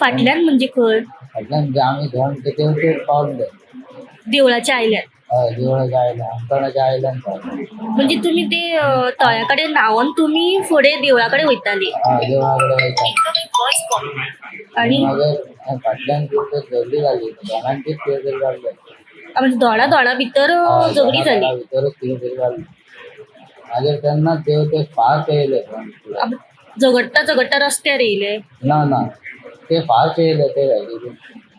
फाटल्यान म्हणजे खंय? फाटल्यान म्हणजे आम्ही धोंड ते पावले देवळाच्या आयल्यान. देवळाच्या आयल्यान अंकणाच्या आयल्यान म्हणजे तुम्ही ते तळ्याकडे न्हावून तुम्ही फुडें देवळाकडे वयताली. देवळाकडे आणि मागीर फाटल्यान झगडी जाली दोनांचीच कितें जाल्लें म्हणजे दोडा भितर झगडी जाली. भितरच कितें जाल्लें मागीर तेन्नाच देव ते फार पेयले झगडटा रस्त्यार येयले. ना ते फार पेयले ते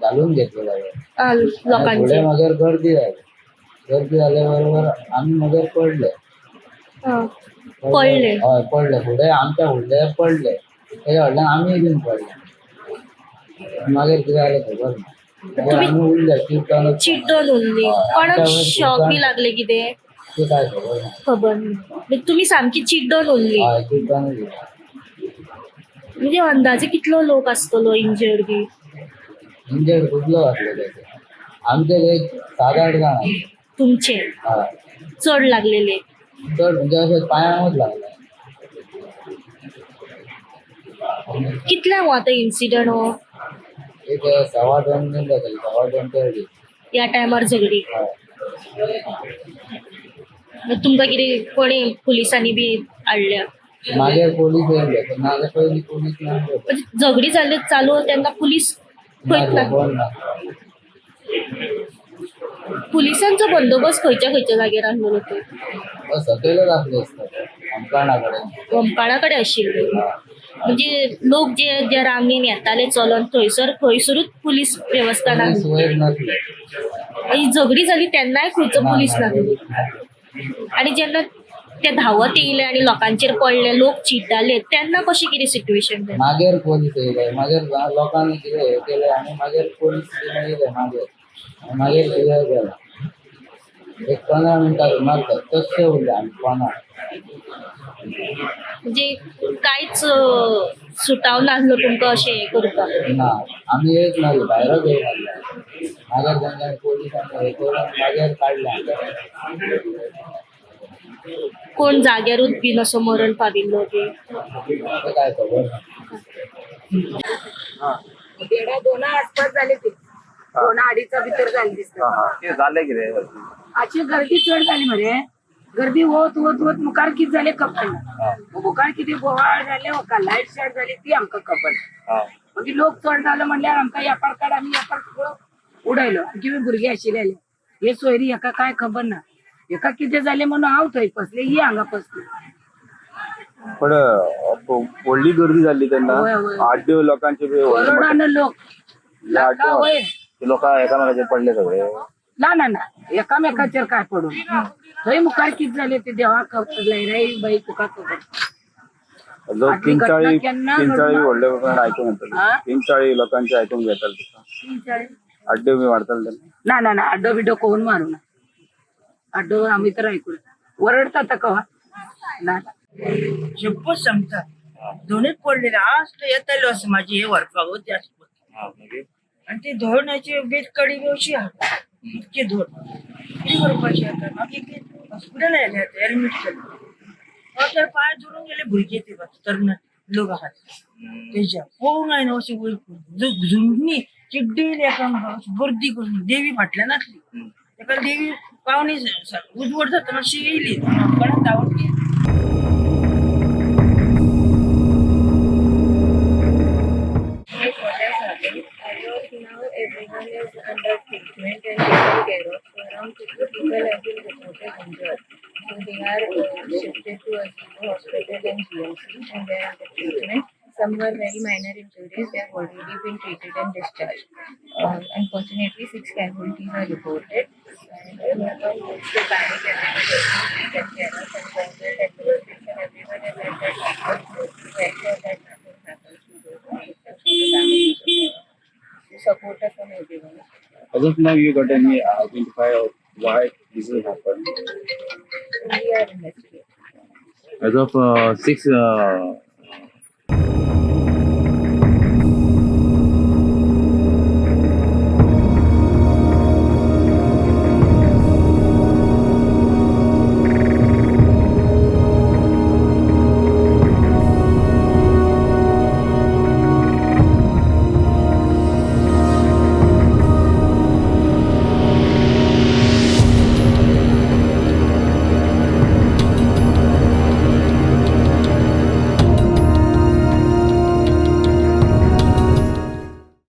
घालून घेतले लोकांचे. फुडें मागीर गर्दी जाले बरोबर आमी मागीर पडले. हय पडले फुडें आमच्या फुडले पडले तेच्या फाटल्यान आमी बीन पडले. मागीर कितें जालें खबर ना आमी उरले चिड्डून उरली. कोणाक शॉक बी लागले कितें ते काय खबर ना. तुम्ही सामकी चिड्डून उरली. म्हणजे अंदाजे कितलो लोक आसतलो इंजर्ड बी? इंजर्ड खूब लोक आसले त्याचे आमचे एक 7-8 जाण. तुमचे चड लागलेले? चड म्हणजे अशें पांयांकूच लागले. कितल्या हो आतां इन्सिडंट हो? एक 2:15 बीन जातली 2:15 ह्या टायमार झगडी. तुमकां कितें कोणी पुलिसांनी बी हाडल्या? मागीर पोलीस येयले नाजाल्यार पयलीं पोलीस ना. झगडी जाली चालू तेन्ना पुलीस खंयच ना. पुलिसांचो बंदोबस्त खंयच्या जाग्यार आसलेलो तो? सकयलच आसले ओमकाणा कडेन आशिल्ले. म्हणजे लोक जे रांगेन येताले चलोन थंयसरूच पुलीस वेवस्था नासली. ही झगडी जाली तेन्नाय खंयचो पुलीस नासलो. आणि जेन्ना ते धांवत येयले आणि लोकांचेर पडले लोक चिड्डाले तेन्ना कशें कितें सिट्युएशन जालें? मागीर पोलीस येयले मागीर लोकांनी कितें हें केलें आनी मागीर पोलीस येयले मागीर कितें केलें एक 15 मिनटां मारतात तशें उरले आमी कोणाक. म्हणजे कांयच सुटाव नासलो तुमकां अशें हें करपाक? ना आमी येयच नासले भायरच येयनासले. मागीर तेंच्यानी पोलिसांनी हें करून मागीर काडले. कोण जाग्यारूच बीन असो मरण पाविल्लो बी? काय खबर ना. 2 आसपास जाले ते 2-2:30 भितर जाले दिसता. ते जालें कितें अशी गर्दी चड जाली मरे. गर्दी वत मुखार कितें जालें खबर ना. मुखार कितें बोवाळ जालें वका लायट शॉर्ट जाली ती आमकां खबर ना. मागीर लोक चड जालो म्हणल्यार आमकां येपार काड आमी येपार सगळो उडयलो. कितें भुरगे आशिल्ले हे सोयरी हेका काय खबर ना. हेका कितें जालें म्हणून हांव थंय बसलें ही हांगा बसली. पण व्हडली गर्दी जाल्ली तेन्ना 8 लोकांचे करोडान लोक लोकां एकामेकाचेर पडले सगळे. ना एकामेकाचेर काय पडून थंय मुखार कितें जालें ते देवाक खबर रे बाई तुका खबर. लोक आदली घटना किंचाळी केन्ना किंचाळी घडना. व्हडले लोकांना ऐकून येतले हा? किंचाळी लोकांचे ऐकून घेतले अड्डे बी मारताले ना ना ना अड्डो बिड्डो कोण मारू ना अड्डो आम्ही तर ऐकू वरडतात कवा ना शपथ सांगता दोन्हीच पडलेले आज तर येतालो असं माझी हे वरपाग होती आणि ते धोरणाची बेट कडी अशी इतके धोर किती वरपाची आता मागे हॉस्पिटल आले आता ऍडमिट केलं तर पाय जोडून गेले भुरगे ते तरुण लोक आहात त्याच्या पोहून आहे ना अशी झुंडणी चिड्डी लेकरांना गर्दी करून देवी फाटल्या नसली त्याला देवी पाहुणे उजवड जाताना अशी येईल पण आवडली Now everyone is under treatment and taken care of. So around 50 people have been reported injured. So they are shifted to Azibo Hospital and GMC and they are under treatment. Some were very minor injuries. They have already been treated and discharged. Unfortunately, 6 casualties are reported. And no one needs to panic. Everyone is taken care of. And government administration, everyone is at their utmost to make sure that nothing happens to those who are affected. The families to support us from everyone. As of now, you got any identify of why this has happened? We are investigating. As of 6